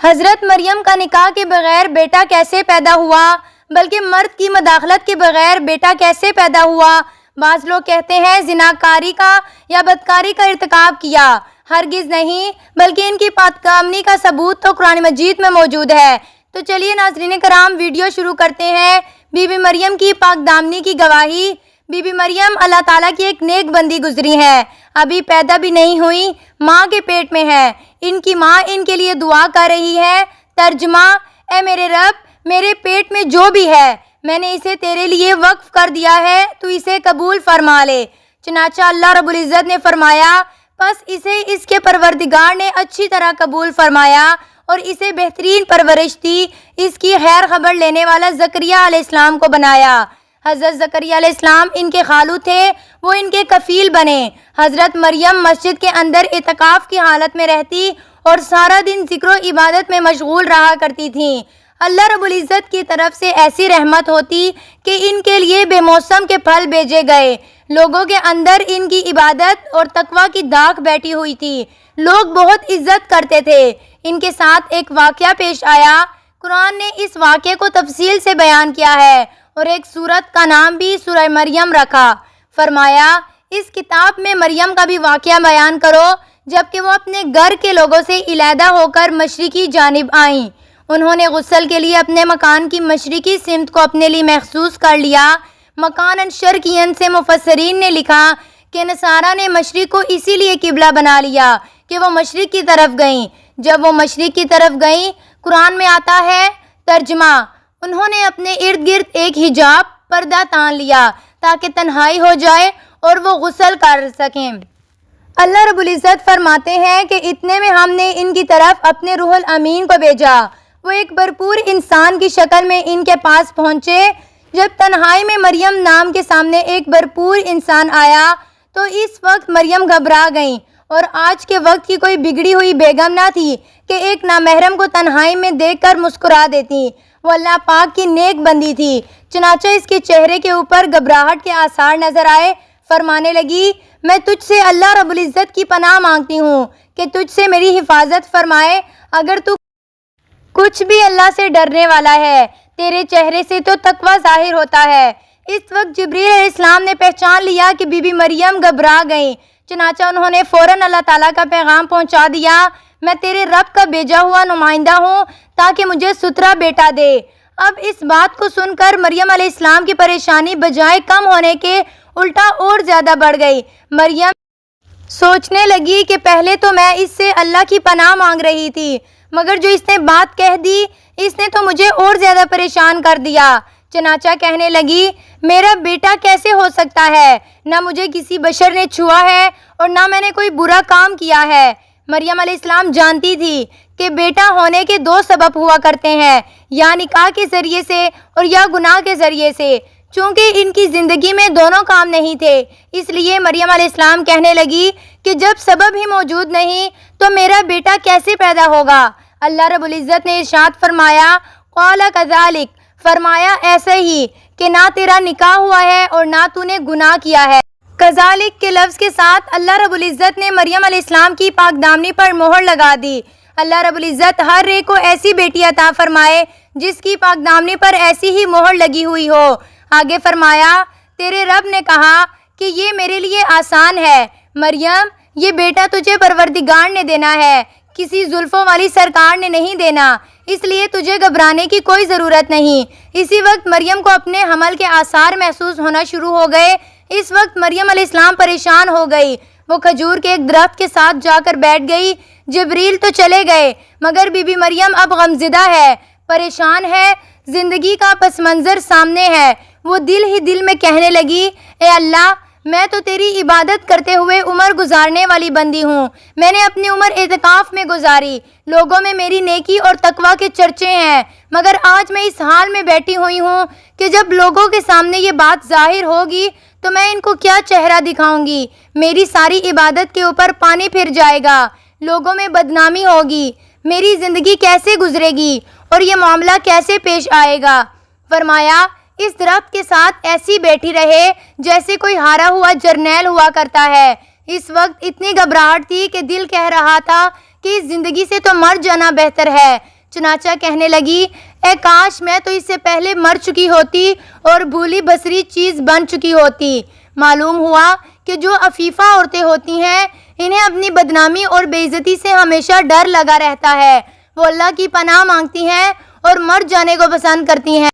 حضرت مریم کا نکاح کے بغیر بیٹا کیسے پیدا ہوا، بلکہ مرد کی مداخلت کے بغیر بیٹا کیسے پیدا ہوا؟ بعض لوگ کہتے ہیں زناکاری کا یا بدکاری کا ارتکاب کیا، ہرگز نہیں، بلکہ ان کی پاکدامنی کا ثبوت تو قرآن مجید میں موجود ہے۔ تو چلیے ناظرین کرام، ویڈیو شروع کرتے ہیں۔ بی بی مریم کی پاکدامنی کی گواہی۔ بی بی مریم اللہ تعالیٰ کی ایک نیک بندی گزری ہے، ابھی پیدا بھی نہیں ہوئی، ماں کے پیٹ میں ہے، ان کی ماں ان کے لیے دعا کر رہی ہے۔ ترجمہ: اے میرے رب، میرے پیٹ میں جو بھی ہے میں نے اسے تیرے لیے وقف کر دیا ہے، تو اسے قبول فرما لے۔ چنانچہ اللہ رب العزت نے فرمایا، پس اسے اس کے پروردگار نے اچھی طرح قبول فرمایا اور اسے بہترین پرورش دی، اس کی خیر خبر لینے والا زکریہ علیہ السلام کو بنایا۔ حضرت زکریہ علیہ السلام ان کے خالو تھے، وہ ان کے کفیل بنے۔ حضرت مریم مسجد کے اندر اعتکاف کی حالت میں رہتی اور سارا دن ذکر و عبادت میں مشغول رہا کرتی تھیں۔ اللہ رب العزت کی طرف سے ایسی رحمت ہوتی کہ ان کے لیے بے موسم کے پھل بھیجے گئے، لوگوں کے اندر ان کی عبادت اور تقویٰ کی داغ بیٹھی ہوئی تھی، لوگ بہت عزت کرتے تھے۔ ان کے ساتھ ایک واقعہ پیش آیا، قرآن نے اس واقعے کو تفصیل سے بیان کیا ہے اور ایک سورت کا نام بھی سورہ مریم رکھا۔ فرمایا، اس کتاب میں مریم کا بھی واقعہ بیان کرو جبکہ وہ اپنے گھر کے لوگوں سے علیحدہ ہو کر مشرقی جانب آئیں۔ انہوں نے غسل کے لیے اپنے مکان کی مشرقی سمت کو اپنے لیے مخصوص کر لیا۔ مکاناً شرقیاً سے مفسرین نے لکھا کہ نصارہ نے مشرق کو اسی لیے قبلہ بنا لیا کہ وہ مشرق کی طرف گئیں۔ جب وہ مشرق کی طرف گئیں، قرآن میں آتا ہے، ترجمہ: انہوں نے اپنے ارد گرد ایک حجاب پردہ تان لیا تاکہ تنہائی ہو جائے اور وہ غسل کر سکیں۔ اللہ رب العزت فرماتے ہیں کہ اتنے میں ہم نے ان کی طرف اپنے روح الامین کو بھیجا، وہ ایک بھرپور انسان کی شکل میں ان کے پاس پہنچے۔ جب تنہائی میں مریم نام کے سامنے ایک بھرپور انسان آیا تو اس وقت مریم گھبرا گئیں، اور آج کے وقت کی کوئی بگڑی ہوئی بیگم نہ تھی کہ ایک نامحرم کو تنہائی میں دیکھ کر مسکرا دیتی۔ وہ اللہ پاک کی نیک بندی تھی، چنانچہ اس کے چہرے کے اوپر گھبراہٹ کے آثار نظر آئے۔ فرمانے لگی، میں تجھ سے اللہ رب العزت کی پناہ مانگتی ہوں کہ تجھ سے میری حفاظت فرمائے، اگر تو کچھ بھی اللہ سے ڈرنے والا ہے، تیرے چہرے سے تو تقویٰ ظاہر ہوتا ہے۔ اس وقت جبریل علیہ السلام نے پہچان لیا کہ بی بی مریم گھبرا گئیں، چنانچہ انہوں نے فوراً اللہ تعالیٰ کا پیغام پہنچا دیا، میں تیرے رب کا بھیجا ہوا نمائندہ ہوں تاکہ مجھے ستھرا بیٹا دے۔ اب اس بات کو سن کر مریم علیہ السلام کی پریشانی بجائے کم ہونے کے الٹا اور زیادہ بڑھ گئی۔ مریم سوچنے لگی کہ پہلے تو میں اس سے اللہ کی پناہ مانگ رہی تھی، مگر جو اس نے بات کہہ دی، اس نے تو مجھے اور زیادہ پریشان کر دیا۔ چنانچہ کہنے لگی، میرا بیٹا کیسے ہو سکتا ہے؟ نہ مجھے کسی بشر نے چھوا ہے اور نہ میں نے کوئی برا کام کیا ہے۔ مریم علیہ السلام جانتی تھی کہ بیٹا ہونے کے دو سبب ہوا کرتے ہیں، یا نکاح کے ذریعے سے اور یا گناہ کے ذریعے سے۔ چونکہ ان کی زندگی میں دونوں کام نہیں تھے، اس لیے مریم علیہ السلام کہنے لگی کہ جب سبب ہی موجود نہیں تو میرا بیٹا کیسے پیدا ہوگا؟ اللہ رب العزت نے ارشاد فرمایا، قال کذالک، فرمایا ایسے ہی کہ نہ تیرا نکاح ہوا ہے اور نہ تو نے گناہ کیا ہے۔ کذالک کے لفظ کے ساتھ اللہ رب العزت نے مریم علیہ السلام کی پاک دامنی پر مہر لگا دی۔ اللہ رب العزت ہر ایک کو ایسی بیٹی عطا فرمائے جس کی پاک دامنی پر ایسی ہی مہر لگی ہوئی ہو۔ آگے فرمایا، تیرے رب نے کہا کہ یہ میرے لیے آسان ہے، مریم یہ بیٹا تجھے پروردگار نے دینا ہے، کسی زلفوں والی سرکار نے نہیں دینا، اس لیے تجھے گھبرانے کی کوئی ضرورت نہیں۔ اسی وقت مریم کو اپنے حمل کے آثار محسوس ہونا شروع ہو گئے۔ اس وقت مریم علیہ السلام پریشان ہو گئی، وہ کھجور کے ایک درخت کے ساتھ جا کر بیٹھ گئی۔ جبریل تو چلے گئے مگر بی بی مریم اب غمزدہ ہے، پریشان ہے، زندگی کا پس منظر سامنے ہے۔ وہ دل ہی دل میں کہنے لگی، اے اللہ، میں تو تیری عبادت کرتے ہوئے عمر گزارنے والی بندی ہوں، میں نے اپنی عمر اعتکاف میں گزاری، لوگوں میں میری نیکی اور تقویٰ کے چرچے ہیں، مگر آج میں اس حال میں بیٹھی ہوئی ہوں کہ جب لوگوں کے سامنے یہ بات ظاہر ہوگی تو میں ان کو کیا چہرہ دکھاؤں گی؟ میری ساری عبادت کے اوپر پانی پھر جائے گا، لوگوں میں بدنامی ہوگی، میری زندگی کیسے گزرے گی اور یہ معاملہ کیسے پیش آئے گا؟ فرمایا، اس درخت کے ساتھ ایسی بیٹھی رہے جیسے کوئی ہارا ہوا جرنیل ہوا کرتا ہے۔ اس وقت اتنی گھبراہٹ تھی کہ دل کہہ رہا تھا کہ اس زندگی سے تو مر جانا بہتر ہے۔ چنانچہ کہنے لگی اے کاش میں تو اس سے پہلے مر چکی ہوتی اور بھولی بسری چیز بن چکی ہوتی۔ معلوم ہوا کہ جو عفیفہ عورتیں ہوتی ہیں انہیں اپنی بدنامی اور بے عزتی سے ہمیشہ ڈر لگا رہتا ہے۔ وہ اللہ کی پناہ مانگتی ہیں اور مر جانے کو پسند کرتی ہیں،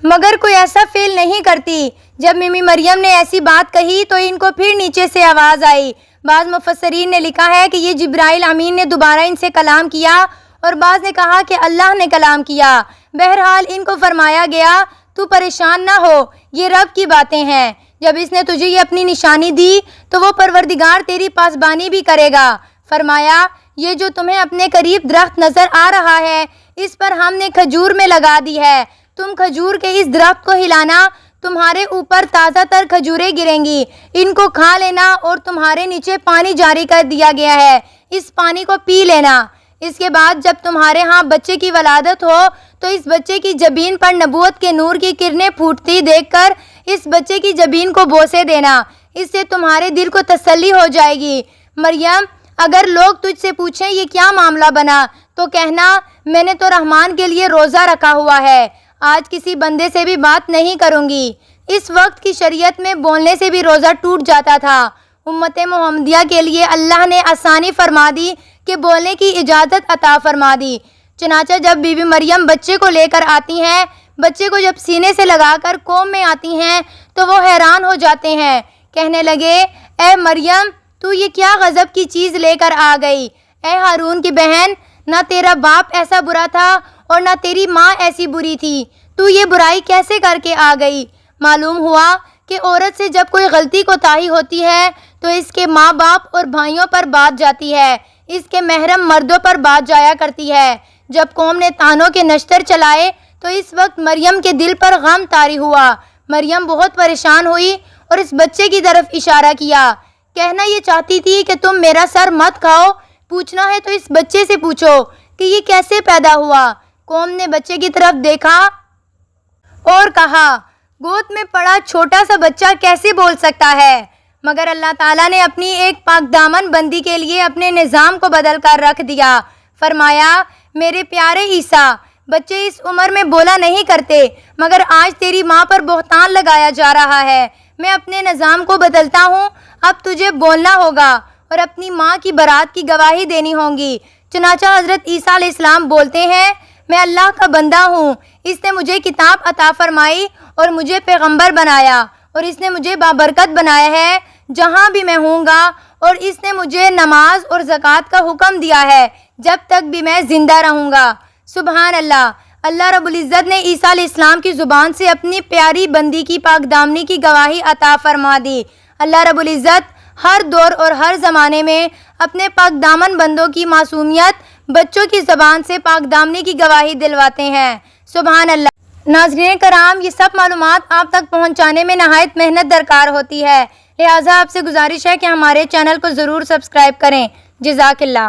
مگر کوئی ایسا فعل نہیں کرتی۔ جب بی مریم نے ایسی بات کہی تو ان کو پھر نیچے سے آواز آئی۔ بعض مفسرین نے لکھا ہے کہ یہ جبرائیل امین نے دوبارہ ان سے کلام کیا، اور بعض نے کہا کہ اللہ نے کلام کیا۔ بہرحال ان کو فرمایا گیا تو پریشان نہ ہو، یہ رب کی باتیں ہیں۔ جب اس نے تجھے یہ اپنی نشانی دی تو وہ پروردگار تیری پاسبانی بھی کرے گا۔ فرمایا یہ جو تمہیں اپنے قریب درخت نظر آ رہا ہے اس پر ہم نے کھجور میں لگا دی ہے، تم کھجور کے اس درخت کو ہلانا، تمہارے اوپر تازہ تر کھجوریں گریں گی، ان کو کھا لینا، اور تمہارے نیچے پانی جاری کر دیا گیا ہے، اس پانی کو پی لینا۔ اس کے بعد جب تمہارے ہاں بچے کی ولادت ہو تو اس بچے کی جبین پر نبوت کے نور کی کرنیں پھوٹتی دیکھ کر اس بچے کی جبین کو بوسے دینا، اس سے تمہارے دل کو تسلی ہو جائے گی۔ مریم اگر لوگ تجھ سے پوچھیں یہ کیا معاملہ بنا تو کہنا میں نے تو رحمان کے لیے روزہ رکھا ہوا ہے، آج کسی بندے سے بھی بات نہیں کروں گی۔ اس وقت کی شریعت میں بولنے سے بھی روزہ ٹوٹ جاتا تھا۔ امت محمدیہ کے لیے اللہ نے آسانی فرما دی کہ بولنے کی اجازت عطا فرما دی۔ چنانچہ جب بی بی مریم بچے کو لے کر آتی ہیں، بچے کو جب سینے سے لگا کر قوم میں آتی ہیں تو وہ حیران ہو جاتے ہیں، کہنے لگے اے مریم تو یہ کیا غضب کی چیز لے کر آ گئی؟ اے ہارون کی بہن، نہ تیرا باپ ایسا برا تھا اور نہ تیری ماں ایسی بری تھی، تو یہ برائی کیسے کر کے آ گئی؟ معلوم ہوا کہ عورت سے جب کوئی غلطی کوتاہی ہوتی ہے تو اس کے ماں باپ اور بھائیوں پر بات جاتی ہے، اس کے محرم مردوں پر بات جایا کرتی ہے۔ جب قوم نے تانوں کے نشتر چلائے تو اس وقت مریم کے دل پر غم طاری ہوا۔ مریم بہت پریشان ہوئی اور اس بچے کی طرف اشارہ کیا، کہنا یہ چاہتی تھی کہ تم میرا سر مت کھاؤ، پوچھنا ہے تو اس بچے سے پوچھو کہ یہ کیسے پیدا ہوا۔ قوم نے بچے کی طرف دیکھا اور کہا گود میں پڑا چھوٹا سا بچہ کیسے بول سکتا ہے؟ مگر اللہ تعالیٰ نے اپنی ایک پاک دامن بندی کے لیے اپنے نظام کو بدل کر رکھ دیا۔ فرمایا میرے پیارے عیسیٰ، بچے اس عمر میں بولا نہیں کرتے، مگر آج تیری ماں پر بہتان لگایا جا رہا ہے، میں اپنے نظام کو بدلتا ہوں، اب تجھے بولنا ہوگا اور اپنی ماں کی برات کی گواہی دینی ہوگی۔ چنانچہ حضرت عیسیٰ علیہ السلام بولتے ہیں میں اللہ کا بندہ ہوں، اس نے مجھے کتاب عطا فرمائی اور مجھے پیغمبر بنایا، اور اس نے مجھے بابرکت بنایا ہے جہاں بھی میں ہوں گا، اور اس نے مجھے نماز اور زکوٰۃ کا حکم دیا ہے جب تک بھی میں زندہ رہوں گا۔ سبحان اللہ۔ اللہ رب العزت نے عیسیٰ علیہ السلام کی زبان سے اپنی پیاری بندی کی پاک دامنی کی گواہی عطا فرما دی۔ اللہ رب العزت ہر دور اور ہر زمانے میں اپنے پاک دامن بندوں کی معصومیت بچوں کی زبان سے پاک دامنی کی گواہی دلواتے ہیں۔ سبحان اللہ۔ ناظرین کرام، یہ سب معلومات آپ تک پہنچانے میں نہایت محنت درکار ہوتی ہے، لہٰذا آپ سے گزارش ہے کہ ہمارے چینل کو ضرور سبسکرائب کریں۔ جزاک اللہ۔